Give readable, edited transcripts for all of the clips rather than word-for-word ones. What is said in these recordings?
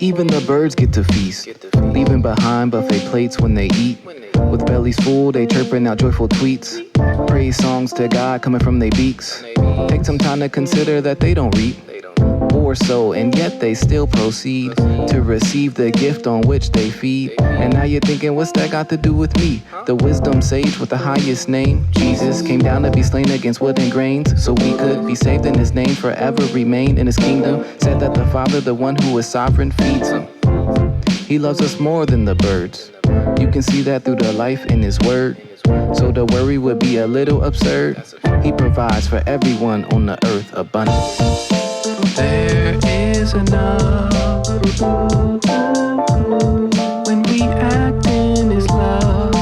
Even the birds get to feast, leaving behind buffet plates when they eat. With bellies full, they chirping out joyful tweets. Praise songs to God coming from their beaks. Take some time to consider that they don't reap or sow, and yet they still proceed to receive the gift on which they feed. And now you're thinking, what's that got to do with me? The wisdom sage with the highest name, Jesus, came down to be slain against wood and grains, so we could be saved, and his name forever remain in his kingdom. Said that the Father, the one who is sovereign, feeds him. He loves us more than the birds. You can see that through the life in his word. So the worry would be a little absurd. He provides for everyone on the earth abundance. There is enough when we act in his love.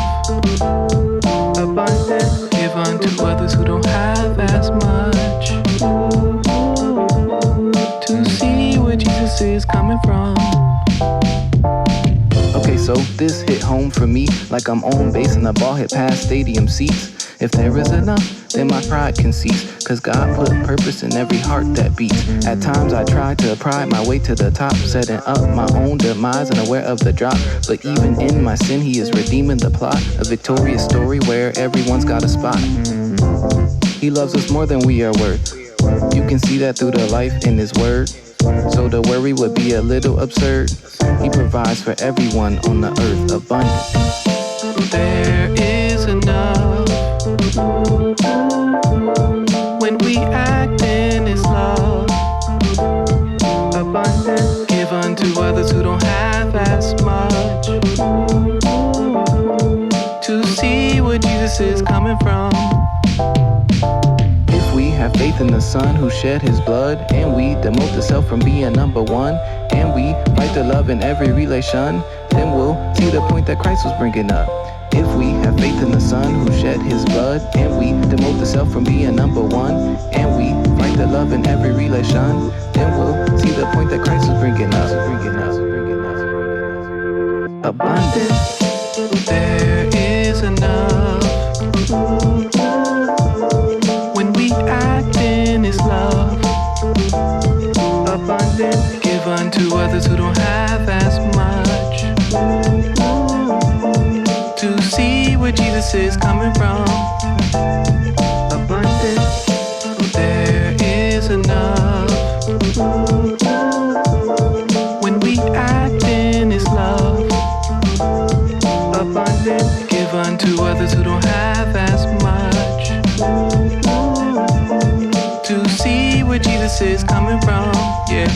Abundance, give unto others who don't have as much. To see where Jesus is coming from. Okay, so this hit home for me like I'm on base and the ball hit past stadium seats. If there is enough, then my pride can cease, cause God put purpose in every heart that beats. At times I try to pride my way to the top, setting up my own demise and aware of the drop. But even in my sin, he is redeeming the plot, a victorious story where everyone's got a spot. He loves us more than we are worth. You can see that through the life in his word. So the worry would be a little absurd. He provides for everyone on the earth abundant. There is enough when we act in his love. Abundant, give unto others who don't have as much. To see where Jesus is coming from. Have faith in the Son who shed his blood, and we demote the self from being number one, and we fight the love in every relation, then we'll see the point that Christ was bringing up. If we have faith in the Son who shed his blood, and we demote the self from being number one, and we fight the love in every relation, then we'll see the point that Christ was bringing up. Abundance, there is enough when we act in his love. Abundant, give unto others who don't have as much. To see where Jesus is coming from. Abundant, there is enough when we act in his love. Abundant, give unto others who don't have as much. To see where Jesus is coming from, yeah.